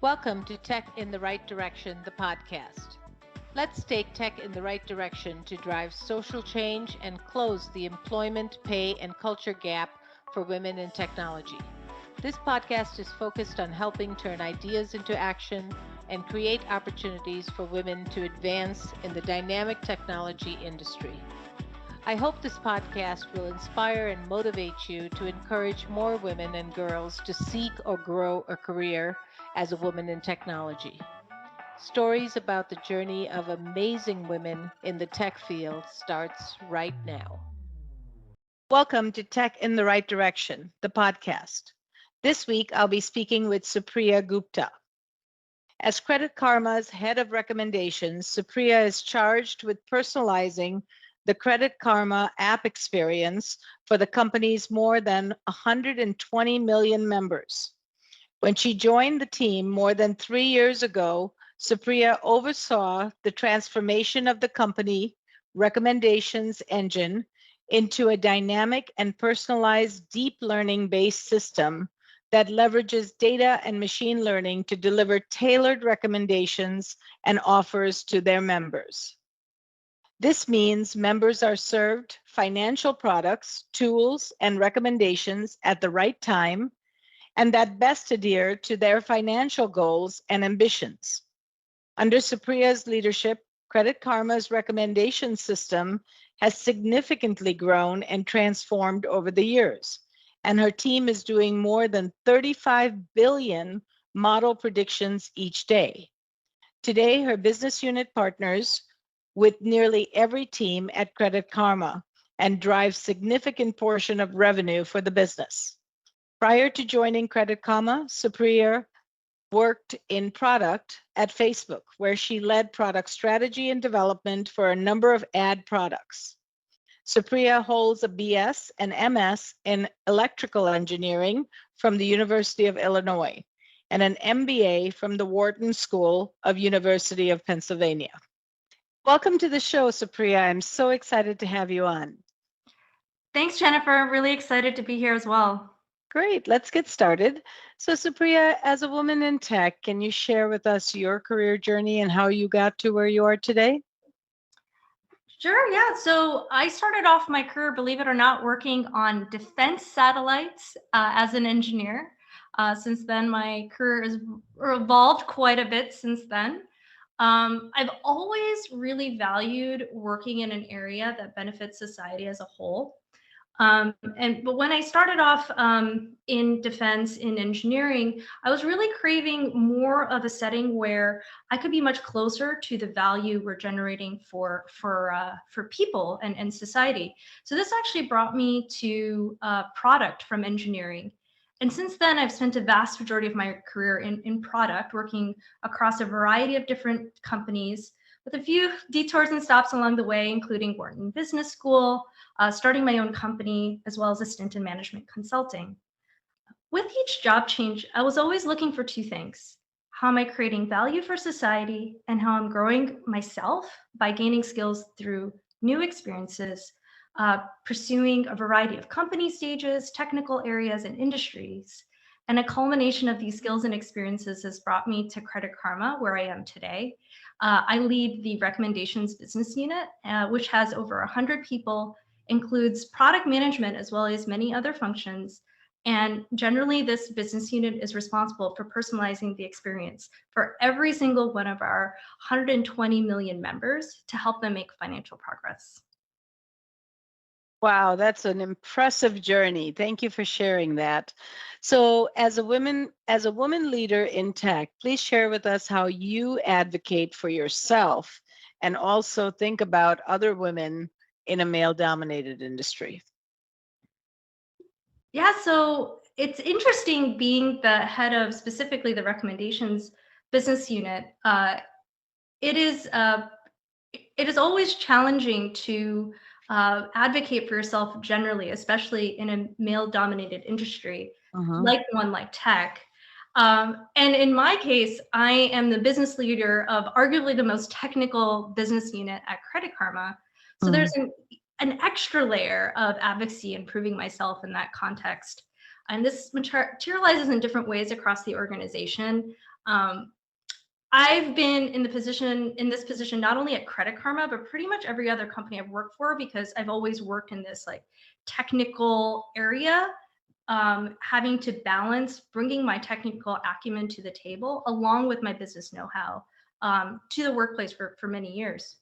Welcome to Tech in the Right Direction, the podcast. Let's take tech in the right direction to drive social change and close the employment, pay, and culture gap for women in technology. This podcast is focused on helping turn ideas into action and create opportunities for women to advance in the dynamic technology industry. I hope this podcast will inspire and motivate you to encourage more women and girls to seek or grow a career as a woman in technology. Stories about the journey of amazing women in the tech field starts right now. Welcome to Tech in the Right Direction, the podcast. This week, I'll be speaking with Supriya Gupta. As Credit Karma's head of recommendations, Supriya is charged with personalizing the Credit Karma app experience for the company's more than 120 million members. When she joined the team more than 3 years ago, Supriya oversaw the transformation of the company recommendations engine into a dynamic and personalized deep learning-based system that leverages data and machine learning to deliver tailored recommendations and offers to their members. This means members are served financial products, tools, and recommendations at the right time and that best adhere to their financial goals and ambitions. Under Supriya's leadership, Credit Karma's recommendation system has significantly grown and transformed over the years, and her team is doing more than 35 billion model predictions each day. Today, her business unit partners with nearly every team at Credit Karma and drives significant portion of revenue for the business. Prior to joining Credit Karma, Supriya worked in product at Facebook, where she led product strategy and development for a number of ad products. Supriya holds a BS and MS in electrical engineering from the University of Illinois and an MBA from the Wharton School of University of Pennsylvania. Welcome to the show, Supriya. I'm so excited to have you on. Thanks, Jennifer. I'm really excited to be here as well. Great, let's get started. So Supriya, as a woman in tech, can you share with us your career journey and how you got to where you are today? Sure, yeah. So I started off my career, believe it or not, working on defense satellites as an engineer. Since then, my career has evolved quite a bit since then. I've always really valued working in an area that benefits society as a whole. But when I started off in defense, in engineering, I was really craving more of a setting where I could be much closer to the value we're generating for people and society. So this actually brought me to product from engineering. And since then, I've spent a vast majority of my career in product, working across a variety of different companies, with a few detours and stops along the way, including Wharton Business School, starting my own company, as well as a stint in management consulting. With each job change, I was always looking for two things. How am I creating value for society, and how I'm growing myself by gaining skills through new experiences, pursuing a variety of company stages, technical areas, and industries. And a culmination of these skills and experiences has brought me to Credit Karma, where I am today. I lead the recommendations business unit, which has over 100 people, includes product management as well as many other functions. And generally, this business unit is responsible for personalizing the experience for every single one of our 120 million members to help them make financial progress. Wow, that's an impressive journey. Thank you for sharing that. So as a woman leader in tech, please share with us how you advocate for yourself and also think about other women in a male-dominated industry. Yeah, so it's interesting being the head of specifically the recommendations business unit. It is always challenging to advocate for yourself generally, especially in a male-dominated industry like one like tech. And in my case, I am the business leader of arguably the most technical business unit at Credit Karma. So there's an extra layer of advocacy and proving myself in that context. And this materializes in different ways across the organization. Um, I've been in this position not only at Credit Karma, but pretty much every other company I've worked for, because I've always worked in this like technical area, having to balance bringing my technical acumen to the table along with my business know-how to the workplace for many years.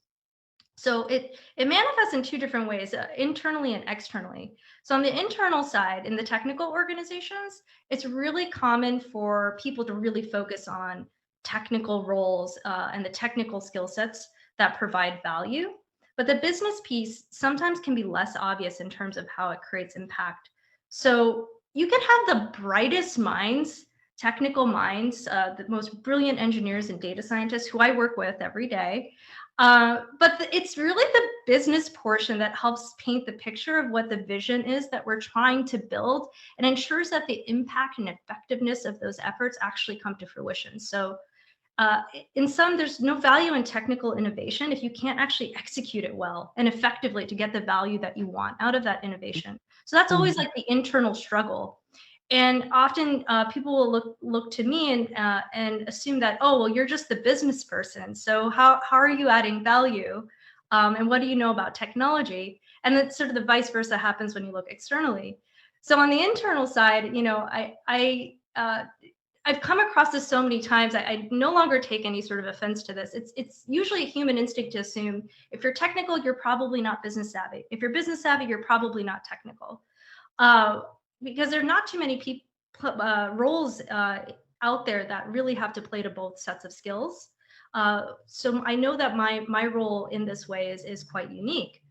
So it manifests in two different ways, internally and externally. So on the internal side, in the technical organizations, it's really common for people to really focus on technical roles and the technical skill sets that provide value. But the business piece sometimes can be less obvious in terms of how it creates impact. So you can have the brightest minds, technical minds, the most brilliant engineers and data scientists who I work with every day, but it's really the business portion that helps paint the picture of what the vision is that we're trying to build, and ensures that the impact and effectiveness of those efforts actually come to fruition. So in some, there's no value in technical innovation if you can't actually execute it well and effectively to get the value that you want out of that innovation. So that's always like the internal struggle. And often people will look to me and assume that, oh, well, you're just the business person. So how are you adding value? And what do you know about technology? And then sort of the vice versa happens when you look externally. So on the internal side, you know, I've come across this so many times. I no longer take any sort of offense to this. It's usually a human instinct to assume if you're technical, you're probably not business savvy. If you're business savvy, you're probably not technical. Because there are not too many roles out there that really have to play to both sets of skills. So I know that my role in this way is quite unique.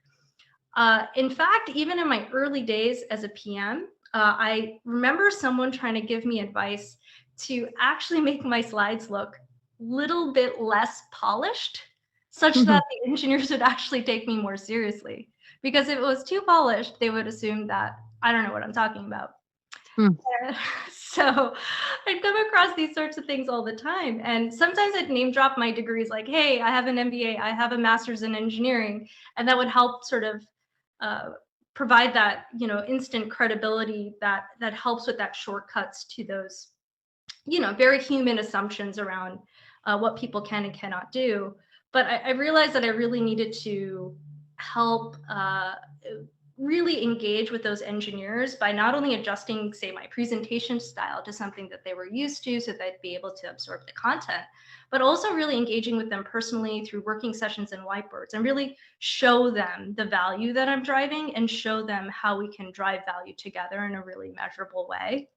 In fact, even in my early days as a PM, I remember someone trying to give me advice to actually make my slides look a little bit less polished, such that the engineers would actually take me more seriously. Because if it was too polished, they would assume that I don't know what I'm talking about. So I'd come across these sorts of things all the time. And sometimes I'd name drop my degrees like, hey, I have an MBA, I have a master's in engineering. And that would help sort of provide that, you know, instant credibility that helps with that shortcuts to those, you know, very human assumptions around what people can and cannot do. But I realized that I really needed to help really engage with those engineers by not only adjusting, say, my presentation style to something that they were used to so they'd be able to absorb the content, but also really engaging with them personally through working sessions and whiteboards, and really show them the value that I'm driving and show them how we can drive value together in a really measurable way.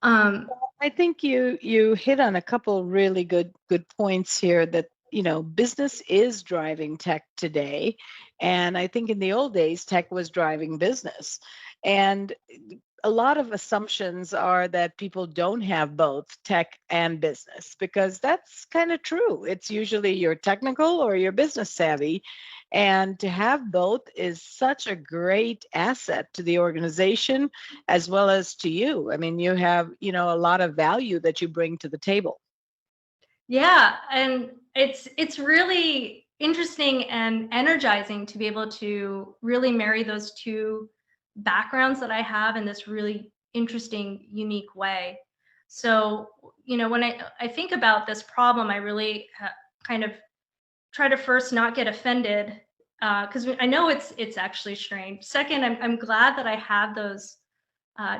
I think you hit on a couple really good points here, that you know, business is driving tech today, and I think in the old days tech was driving business. And a lot of assumptions are that people don't have both tech and business, because that's kind of true. It's usually you're technical or you're business savvy. And to have both is such a great asset to the organization as well as to you. I mean, you have, you know, a lot of value that you bring to the table. Yeah, and it's really interesting and energizing to be able to really marry those two backgrounds that I have in this really interesting, unique way. So, you know, when I think about this problem, I really kind of try to first not get offended, because I know it's actually strange. Second, I'm glad that I have those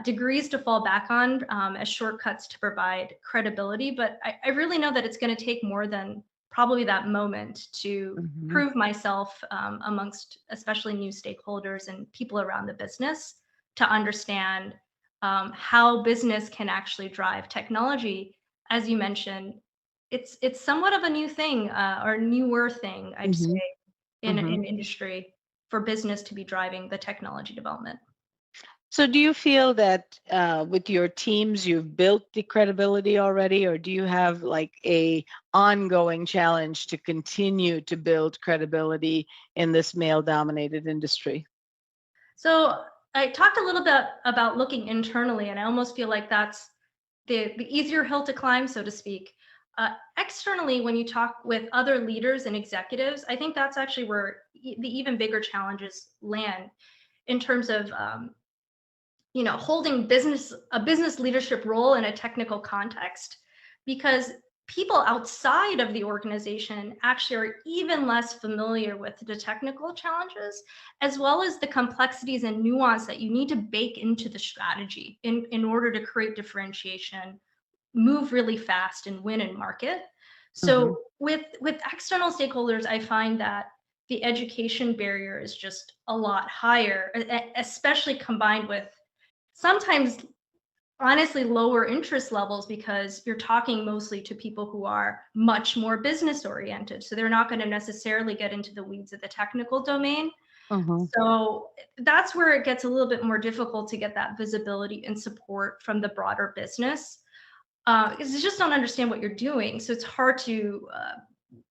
degrees to fall back on as shortcuts to provide credibility. But I really know that it's going to take more than probably that moment to prove myself amongst especially new stakeholders and people around the business, to understand how business can actually drive technology. As you mentioned, it's somewhat of a new thing, or newer thing, I'd say, in industry, for business to be driving the technology development. So do you feel that with your teams you've built the credibility already, or do you have like a ongoing challenge to continue to build credibility in this male-dominated industry? So I talked a little bit about looking internally, and I almost feel like that's the easier hill to climb, so to speak. Externally, when you talk with other leaders and executives, I think that's actually where the even bigger challenges land, in terms of holding a business leadership role in a technical context, because people outside of the organization actually are even less familiar with the technical challenges, as well as the complexities and nuance that you need to bake into the strategy in order to create differentiation, move really fast, and win in market. So with external stakeholders, I find that the education barrier is just a lot higher, especially combined with sometimes honestly lower interest levels, because you're talking mostly to people who are much more business oriented. So they're not going to necessarily get into the weeds of the technical domain. So that's where it gets a little bit more difficult to get that visibility and support from the broader business, because they just don't understand what you're doing. So it's hard to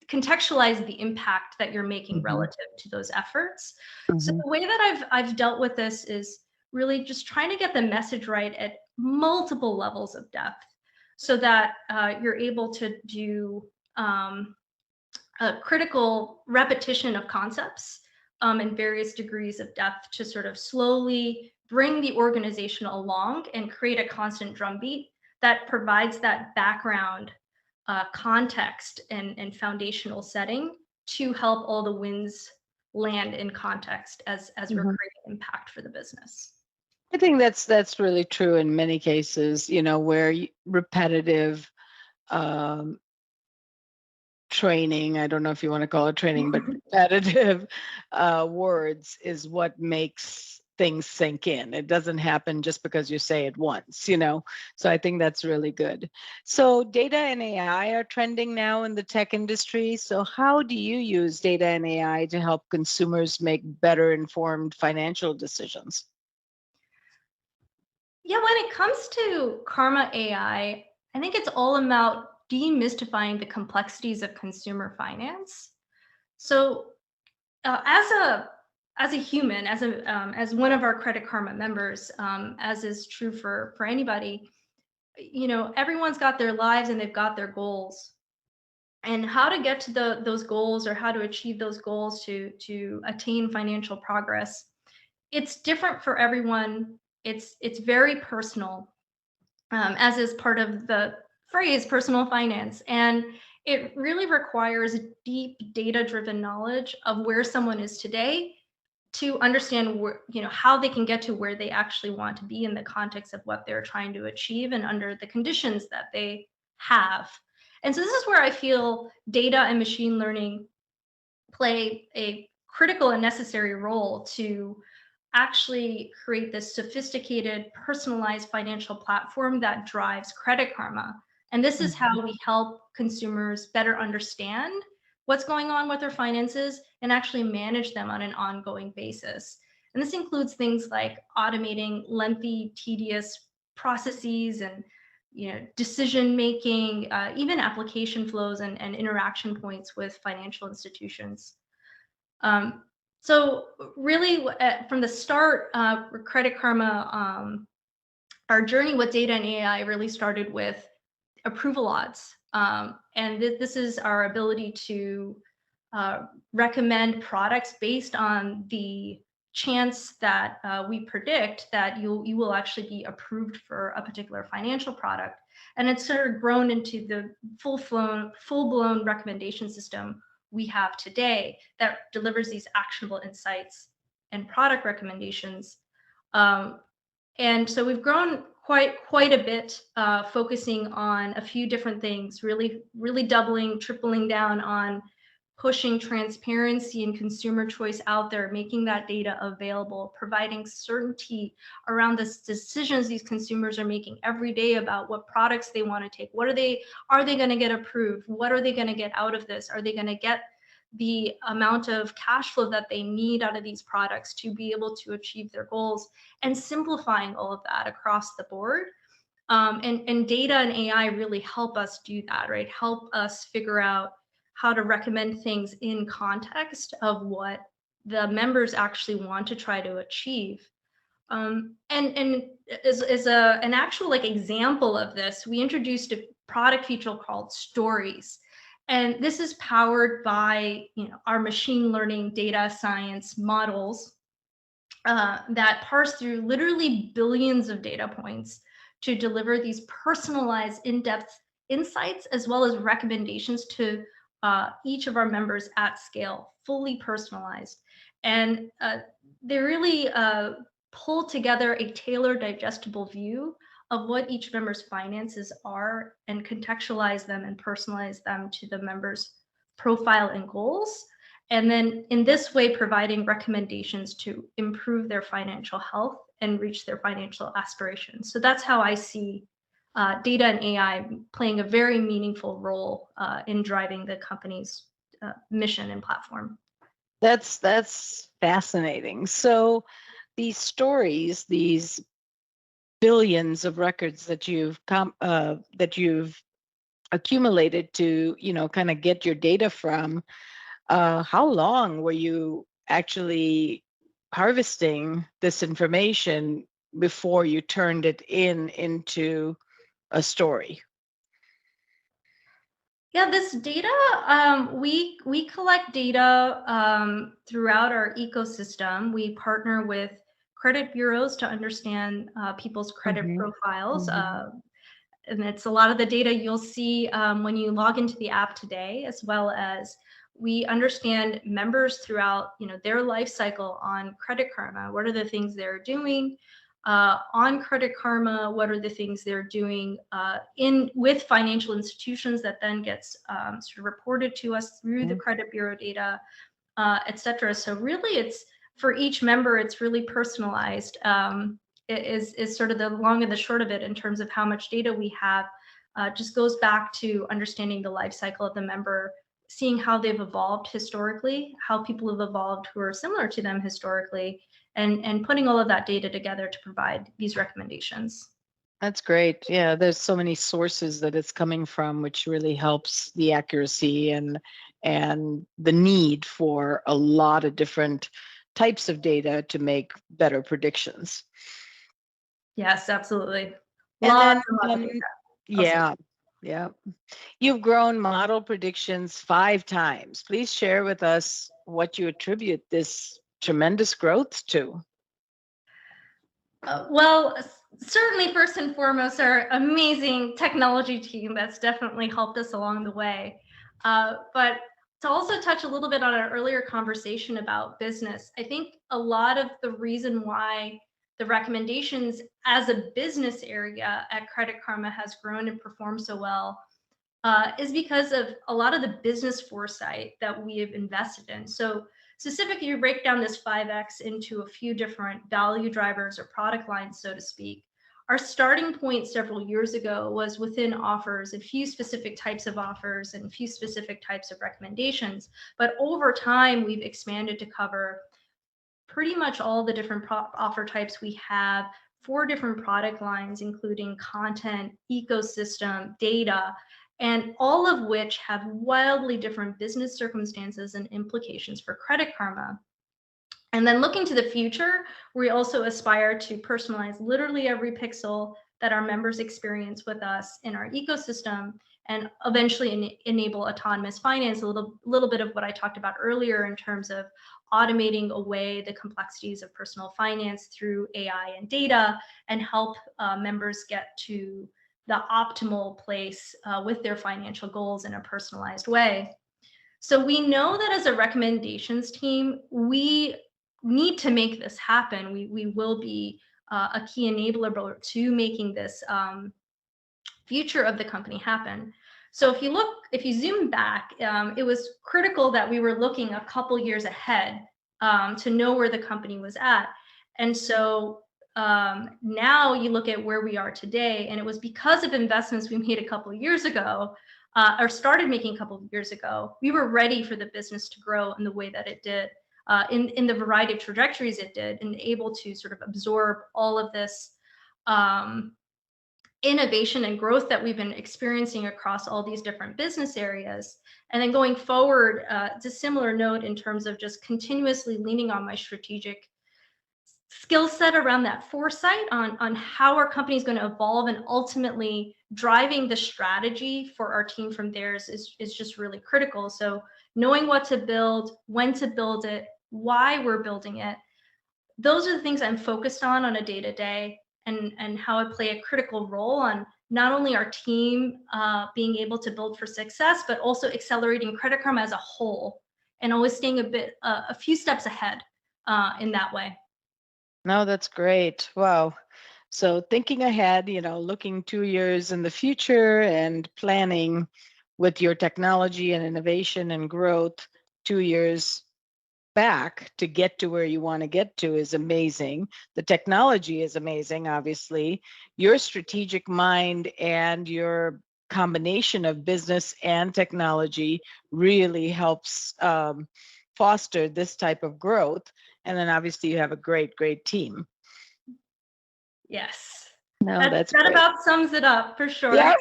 contextualize the impact that you're making relative to those efforts. So the way that I've dealt with this is really just trying to get the message right at multiple levels of depth, so that you're able to do a critical repetition of concepts in various degrees of depth to sort of slowly bring the organization along and create a constant drumbeat that provides that background context and foundational setting to help all the wins land in context as we're creating impact for the business. I think that's really true in many cases, where repetitive training, I don't know if you want to call it training, but repetitive words is what makes things sink in. It doesn't happen just because you say it once, So I think that's really good. So data and AI are trending now in the tech industry. So how do you use data and AI to help consumers make better informed financial decisions? Yeah, when it comes to Karma AI, I think it's all about demystifying the complexities of consumer finance. So, as a human, as one of our Credit Karma members, as is true for anybody, everyone's got their lives and they've got their goals, and how to get to those goals, or how to achieve those goals to attain financial progress, it's different for everyone. It's very personal, as is part of the phrase personal finance. And it really requires deep data-driven knowledge of where someone is today to understand how they can get to where they actually want to be in the context of what they're trying to achieve and under the conditions that they have. And so this is where I feel data and machine learning play a critical and necessary role to actually create this sophisticated, personalized financial platform that drives Credit Karma. And this is how we help consumers better understand what's going on with their finances and actually manage them on an ongoing basis. And this includes things like automating lengthy, tedious processes and decision making, even application flows and interaction points with financial institutions. So really, from the start, Credit Karma, our journey with data and AI really started with approval odds. And this is our ability to recommend products based on the chance that we predict that you will actually be approved for a particular financial product. And it's sort of grown into the full-blown recommendation system we have today that delivers these actionable insights and product recommendations. And so we've grown quite a bit, focusing on a few different things, really doubling, tripling down on pushing transparency and consumer choice out there, making that data available, providing certainty around the decisions these consumers are making every day about what products they want to take. Are they going to get approved? What are they going to get out of this? Are they going to get the amount of cash flow that they need out of these products to be able to achieve their goals, and simplifying all of that across the board. And data and AI really help us do that, right? Help us figure out how to recommend things in context of what the members actually want to try to achieve. And as an actual example of this, we introduced a product feature called Stories. And this is powered by our machine learning data science models that parse through literally billions of data points to deliver these personalized, in-depth insights as well as recommendations to each of our members at scale, fully personalized. And they really pull together a tailored, digestible view of what each member's finances are and contextualize them and personalize them to the member's profile and goals. And then in this way, providing recommendations to improve their financial health and reach their financial aspirations. So that's how I see data and AI playing a very meaningful role in driving the company's mission and platform. That's fascinating. So these stories, these billions of records that you've accumulated to, kind of get your data from, how long were you actually harvesting this information before you turned it into a story? Yeah, this data, we collect data throughout our ecosystem. We partner with credit bureaus to understand people's credit profiles. And it's a lot of the data you'll see when you log into the app today, as well as we understand members throughout their life cycle on Credit Karma. What are the things they're doing on Credit Karma? What are the things they're doing with financial institutions that then gets sort of reported to us through the credit bureau data, et cetera. So really, it's for each member, it's really personalized. Is sort of the long and the short of it in terms of how much data we have. Just goes back to understanding the life cycle of the member, seeing how they've evolved historically, how people have evolved who are similar to them historically, and putting all of that data together to provide these recommendations. That's great. Yeah, there's so many sources that it's coming from, which really helps the accuracy and the need for a lot of different types of data to make better predictions. Yes, absolutely. And Lots yeah. You've grown model predictions 5 times. Please share with us what you attribute this tremendous growth to. Well, certainly first and foremost, our amazing technology team that's definitely helped us along the way. But to also touch a little bit on our earlier conversation about business, I think a lot of the reason why the recommendations as a business area at Credit Karma has grown and performed so well is because of a lot of the business foresight that we have invested in. So specifically, you break down this 5X into a few different value drivers or product lines, so to speak. Our starting point several years ago was within offers, a few specific types of offers and a few specific types of recommendations. But over time, we've expanded to cover pretty much all the different offer types we have, 4 different product lines, including content, ecosystem, data, and all of which have wildly different business circumstances and implications for Credit Karma. And then looking to the future, we also aspire to personalize literally every pixel that our members experience with us in our ecosystem, and eventually enable autonomous finance, a little bit of what I talked about earlier in terms of automating away the complexities of personal finance through AI and data, and help members get to the optimal place with their financial goals in a personalized way. So we know that as a recommendations team, we need to make this happen. We will be a key enabler to making this future of the company happen. So if you zoom back, it was critical that we were looking a couple years ahead to know where the company was at. And so now you look at where we are today, and it was because of investments we made a couple of years ago, or started making a couple of years ago. We were ready for the business to grow in the way that it did, in the variety of trajectories it did, and able to sort of absorb all of this innovation and growth that we've been experiencing across all these different business areas. And then going forward, it's a similar note in terms of just continuously leaning on my strategic skill set around that foresight on how our company is going to evolve, and ultimately driving the strategy for our team from there is just really critical. So knowing what to build, when to build it, why we're building it, those are the things I'm focused on a day-to-day, and how I play a critical role on not only our team being able to build for success, but also accelerating Credit Karma as a whole, and always staying a few steps ahead in that way. No, that's great. Wow. So thinking ahead, looking 2 years in the future and planning with your technology and innovation and growth 2 years back to get to where you want to get to is amazing. The technology is amazing, obviously. Your strategic mind and your combination of business and technology really helps foster this type of growth. And then obviously you have a great, great team. Yes. No, that's that great. about sums it up for sure. Yeah.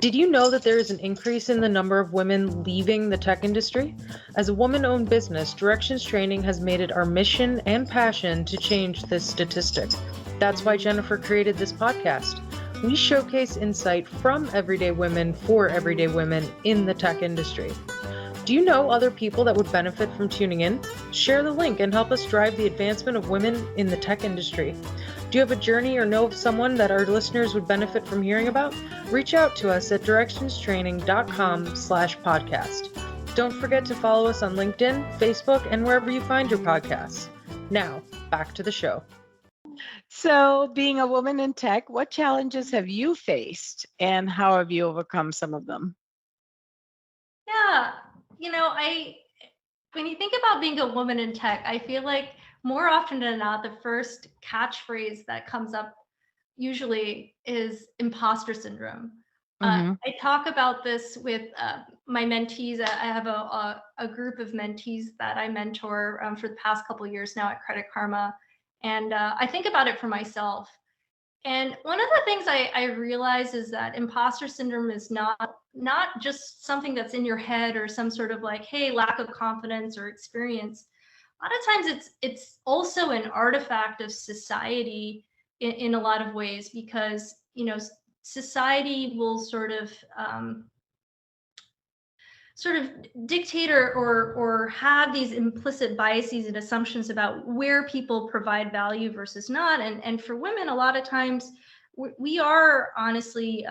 Did you know that there is an increase in the number of women leaving the tech industry? As a woman-owned business, Directions Training has made it our mission and passion to change this statistic. That's why Jennifer created this podcast. We showcase insight from everyday women for everyday women in the tech industry. Do you know other people that would benefit from tuning in? Share the link and help us drive the advancement of women in the tech industry. Do you have a journey or know of someone that our listeners would benefit from hearing about? Reach out to us at directionstraining.com/podcast. Don't forget to follow us on LinkedIn, Facebook, and wherever you find your podcasts. Now, back to the show. So, being a woman in tech, what challenges have you faced and how have you overcome some of them? Yeah, when you think about being a woman in tech, I feel like more often than not, the first catchphrase that comes up usually is imposter syndrome. I talk about this with my mentees. I have a group of mentees that I mentor for the past couple of years now at Credit Karma. And I think about it for myself. And one of the things I realize is that imposter syndrome is not just something that's in your head or some sort of like, hey, lack of confidence or experience. A lot of times it's also an artifact of society in a lot of ways, because society will sort of dictate or have these implicit biases and assumptions about where people provide value versus not. And for women, a lot of times we are honestly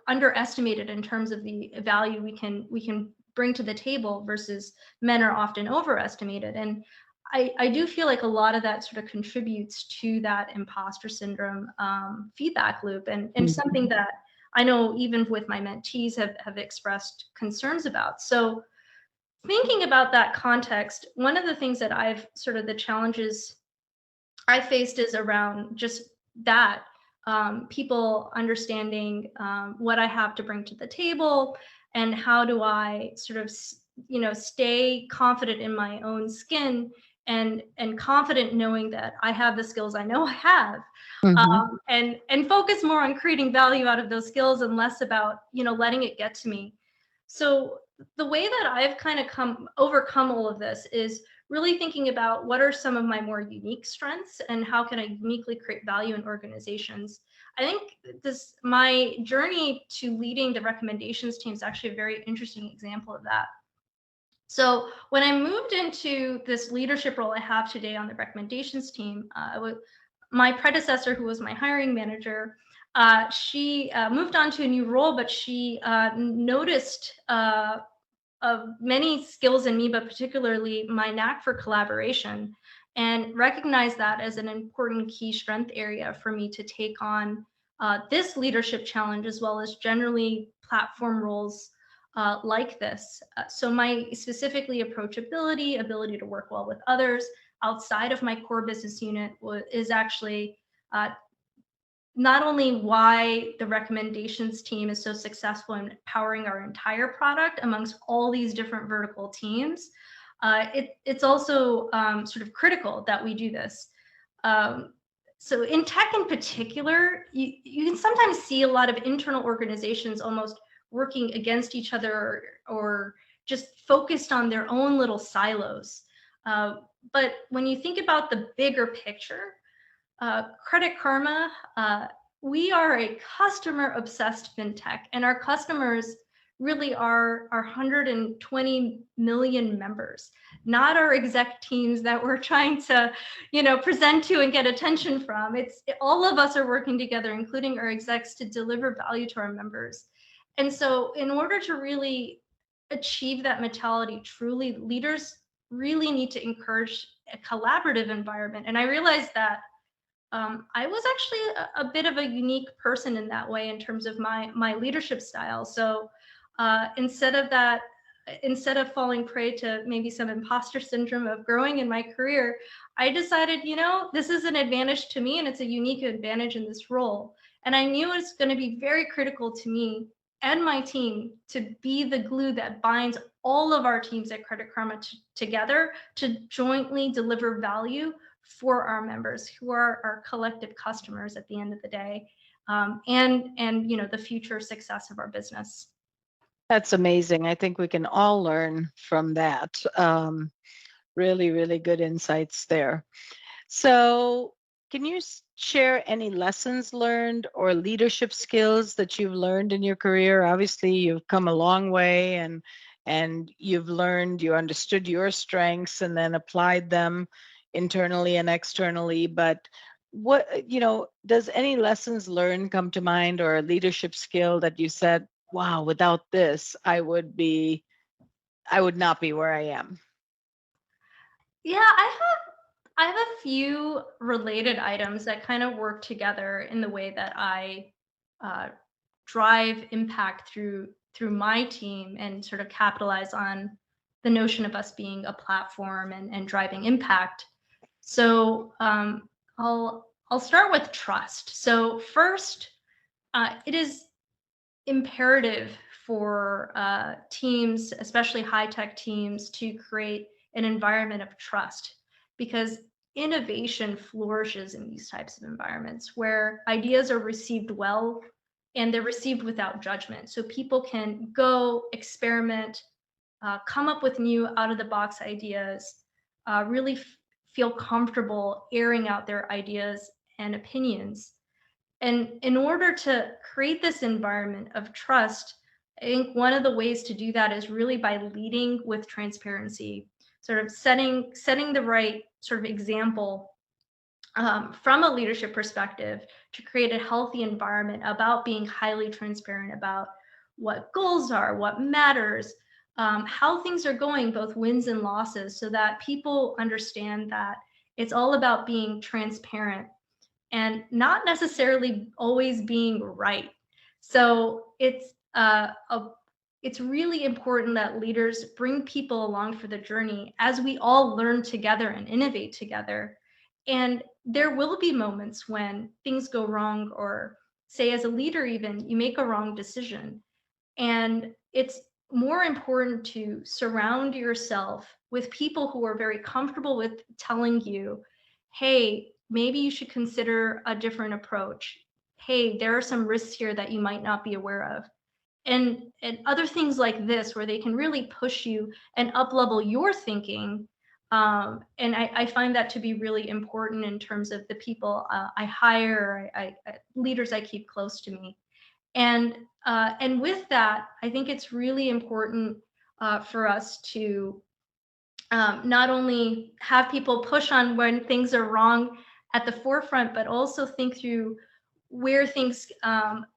underestimated in terms of the value we can bring to the table, versus men are often overestimated. And I do feel like a lot of that sort of contributes to that imposter syndrome feedback loop, and something that I know even with my mentees have expressed concerns about. So thinking about that context, one of the things that the challenges I faced is around just that, people understanding what I have to bring to the table, and how do I sort of, stay confident in my own skin, and confident knowing that I have the skills I know I have, and focus more on creating value out of those skills and less about, letting it get to me. So the way that I've kind of overcome all of this is really thinking about what are some of my more unique strengths and how can I uniquely create value in organizations. I think my journey to leading the recommendations team is actually a very interesting example of that. So when I moved into this leadership role I have today on the recommendations team, my predecessor, who was my hiring manager, she moved on to a new role, but she noticed of many skills in me, but particularly my knack for collaboration, and recognize that as an important key strength area for me to take on this leadership challenge, as well as generally platform roles like this. So my specifically approachability, ability to work well with others outside of my core business unit is actually not only why the recommendations team is so successful in powering our entire product amongst all these different vertical teams, it's also sort of critical that we do this. So in tech in particular, you can sometimes see a lot of internal organizations almost working against each other, or just focused on their own little silos. But when you think about the bigger picture, Credit Karma, we are a customer-obsessed fintech, and our customers really our 120 million members, not our exec teams that we're trying to, present to and get attention from. All of us are working together, including our execs, to deliver value to our members. And so in order to really achieve that mentality, truly, leaders really need to encourage a collaborative environment. And I realized that I was actually a bit of a unique person in that way in terms of my leadership style. So instead of falling prey to maybe some imposter syndrome of growing in my career, I decided, this is an advantage to me and it's a unique advantage in this role. And I knew it's going to be very critical to me and my team to be the glue that binds all of our teams at Credit Karma together to jointly deliver value for our members, who are our collective customers at the end of the day, and the future success of our business. That's amazing. I think we can all learn from that. Really, really good insights there. So, can you share any lessons learned or leadership skills that you've learned in your career? Obviously, you've come a long way, and you've learned, you understood your strengths and then applied them internally and externally. But what, does any lessons learned come to mind, or a leadership skill that you said, wow, without this, I would not be where I am? Yeah, I have a few related items that kind of work together in the way that I drive impact through my team and sort of capitalize on the notion of us being a platform and driving impact. So I'll start with trust. So first, it is imperative for teams, especially high-tech teams, to create an environment of trust, because innovation flourishes in these types of environments where ideas are received well and they're received without judgment. So people can go experiment, come up with new out-of-the-box ideas, really feel comfortable airing out their ideas and opinions. And in order to create this environment of trust, I think one of the ways to do that is really by leading with transparency, sort of setting the right sort of example from a leadership perspective to create a healthy environment about being highly transparent about what goals are, what matters, how things are going, both wins and losses, so that people understand that it's all about being transparent and not necessarily always being right. So it's really important that leaders bring people along for the journey as we all learn together and innovate together. And there will be moments when things go wrong, or say as a leader, even you make a wrong decision. And it's more important to surround yourself with people who are very comfortable with telling you, hey, maybe you should consider a different approach. Hey, there are some risks here that you might not be aware of. And other things like this, where they can really push you and up-level your thinking. And I find that to be really important in terms of the people I hire, leaders I keep close to me. And with that, I think it's really important for us to not only have people push on when things are wrong at the forefront, but also think through where things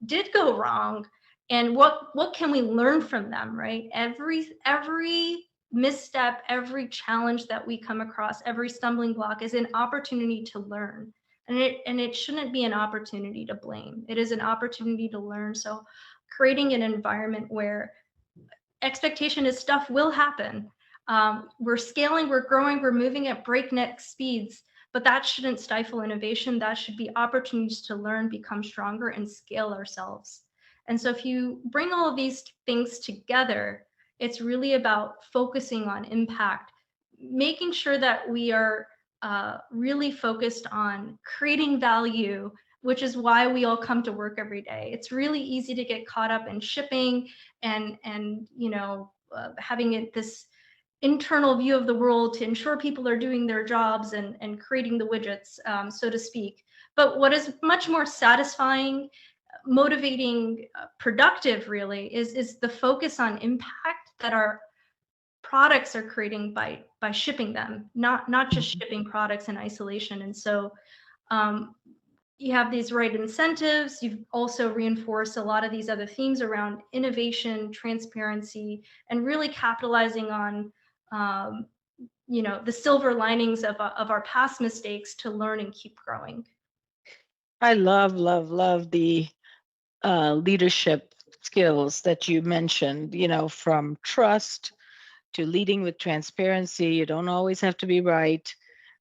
did go wrong and what can we learn from them, right? Every misstep, every challenge that we come across, every stumbling block is an opportunity to learn. And it shouldn't be an opportunity to blame. It is an opportunity to learn. So creating an environment where expectation is stuff will happen. We're scaling, we're growing, we're moving at breakneck speeds, but that shouldn't stifle innovation. That should be opportunities to learn, become stronger, and scale ourselves. And so if you bring all of these things together, it's really about focusing on impact, making sure that we are really focused on creating value, which is why we all come to work every day. It's really easy to get caught up in shipping and having this internal view of the world to ensure people are doing their jobs and creating the widgets, so to speak. But what is much more satisfying motivating, productive really is the focus on impact that our products are creating by shipping them, not just shipping products in isolation. And so you have these right incentives. You've also reinforced a lot of these other themes around innovation, transparency, and really capitalizing on the silver linings of our past mistakes to learn and keep growing. I love the leadership skills that you mentioned, from trust to leading with transparency. You don't always have to be right.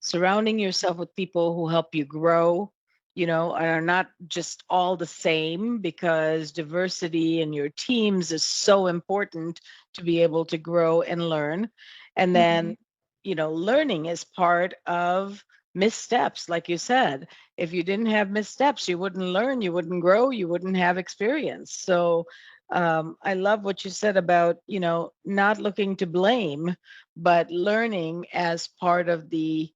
Surrounding yourself with people who help you grow, are not just all the same, because diversity in your teams is so important to be able to grow and learn. And then, learning is part of missteps. Like you said, if you didn't have missteps, you wouldn't learn, you wouldn't grow, you wouldn't have experience. So I love what you said about, not looking to blame, but learning as part of the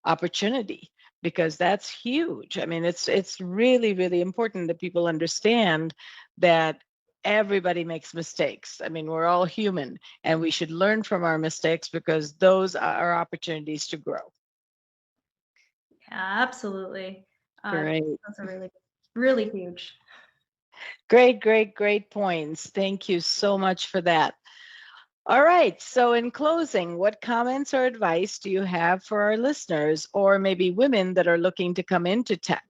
opportunity, because that's huge. I mean, it's really, really important that people understand that everybody makes mistakes. I mean, we're all human, and we should learn from our mistakes, because those are opportunities to grow. Yeah, absolutely. Great. Those are really, really huge. Great points. Thank you so much for that. All right. So, in closing, what comments or advice do you have for our listeners, or maybe women that are looking to come into tech?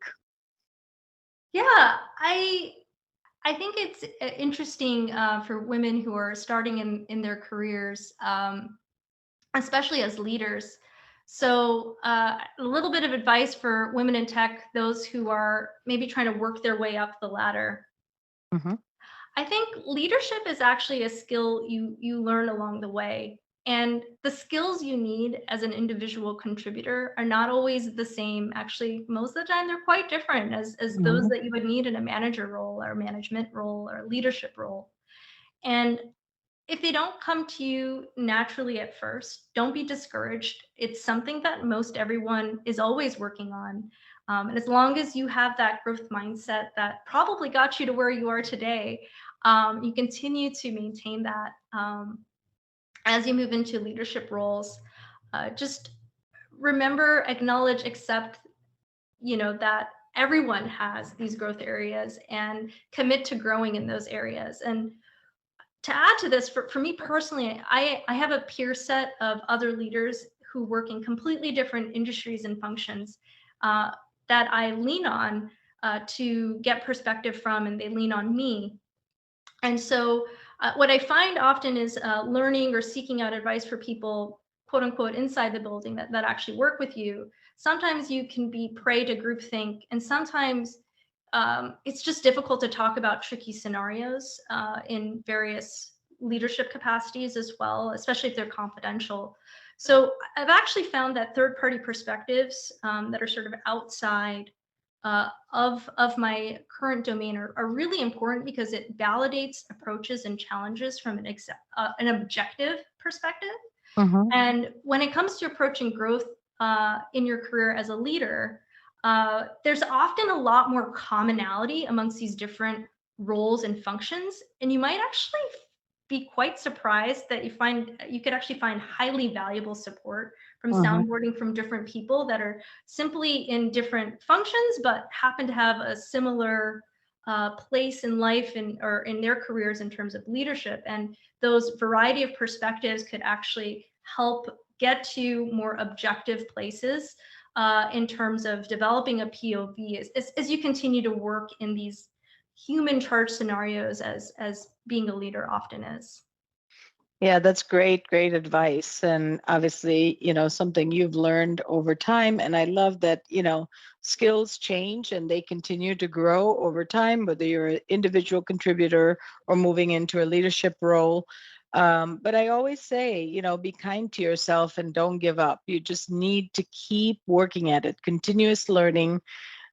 Yeah, I think it's interesting for women who are starting in their careers, especially as leaders. So a little bit of advice for women in tech, those who are maybe trying to work their way up the ladder. Mhm. I think leadership is actually a skill you learn along the way. And the skills you need as an individual contributor are not always the same. Actually, most of the time they're quite different as those Mhm. that you would need in a manager role or management role or leadership role. And if they don't come to you naturally at first, don't be discouraged. It's something that most everyone is always working on. And as long as you have that growth mindset that probably got you to where you are today, you continue to maintain that as you move into leadership roles. Just remember, acknowledge, accept, that everyone has these growth areas and commit to growing in those areas. And to add to this, for me personally, I have a peer set of other leaders who work in completely different industries and functions that I lean on to get perspective from, and they lean on me. And so what I find often is learning or seeking out advice for people, quote unquote, inside the building that actually work with you. Sometimes you can be prey to groupthink, and sometimes it's just difficult to talk about tricky scenarios in various leadership capacities as well, especially if they're confidential. So I've actually found that third-party perspectives that are sort of outside of my current domain are really important, because it validates approaches and challenges from an objective perspective. Mhm. And when it comes to approaching growth in your career as a leader, there's often a lot more commonality amongst these different roles and functions. And you might actually be quite surprised that you could actually find highly valuable support from Mhm. soundboarding from different people that are simply in different functions, but happen to have a similar place in life or in their careers in terms of leadership. And those variety of perspectives could actually help get to more objective places in terms of developing a POV as you continue to work in these human charge scenarios as being a leader often is. Yeah, that's great advice. And obviously, something you've learned over time. And I love that, skills change and they continue to grow over time, whether you're an individual contributor or moving into a leadership role. But I always say, be kind to yourself and don't give up. You just need to keep working at it, continuous learning.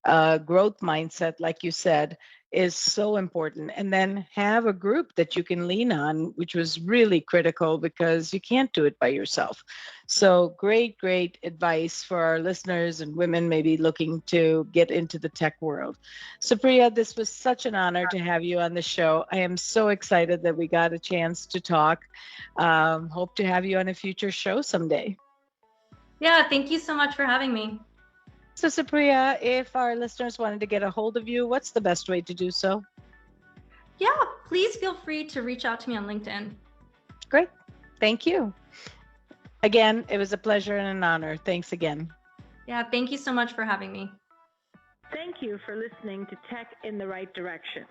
growth mindset, like you said, is so important. And then have a group that you can lean on, which was really critical because you can't do it by yourself. So great, great advice for our listeners and women maybe looking to get into the tech world. Supriya, this was such an honor to have you on the show. I am so excited that we got a chance to talk. Hope to have you on a future show someday. Yeah, thank you so much for having me. So Supriya, if our listeners wanted to get a hold of you, what's the best way to do so? Yeah, please feel free to reach out to me on LinkedIn. Great. Thank you. Again, it was a pleasure and an honor. Thanks again. Yeah, thank you so much for having me. Thank you for listening to Tech in the Right Direction.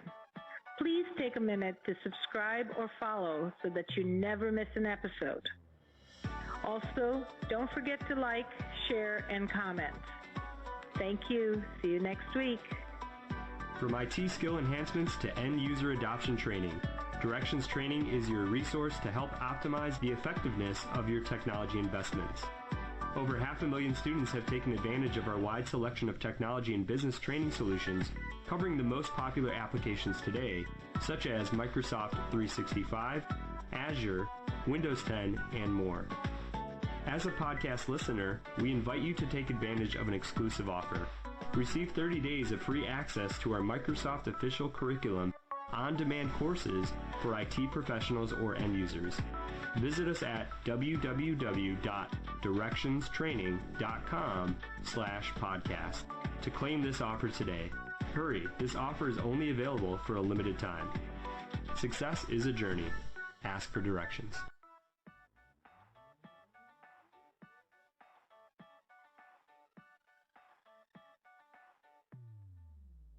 Please take a minute to subscribe or follow so that you never miss an episode. Also, don't forget to like, share, and comment. Thank you. See you next week. From IT skill enhancements to end user adoption training, Directions Training is your resource to help optimize the effectiveness of your technology investments. Over 500,000 students have taken advantage of our wide selection of technology and business training solutions covering the most popular applications today, such as Microsoft 365, Azure, Windows 10, and more. As a podcast listener, we invite you to take advantage of an exclusive offer. Receive 30 days of free access to our Microsoft official curriculum on-demand courses for IT professionals or end users. Visit us at www.directionstraining.com/podcast to claim this offer today. Hurry, this offer is only available for a limited time. Success is a journey. Ask for directions.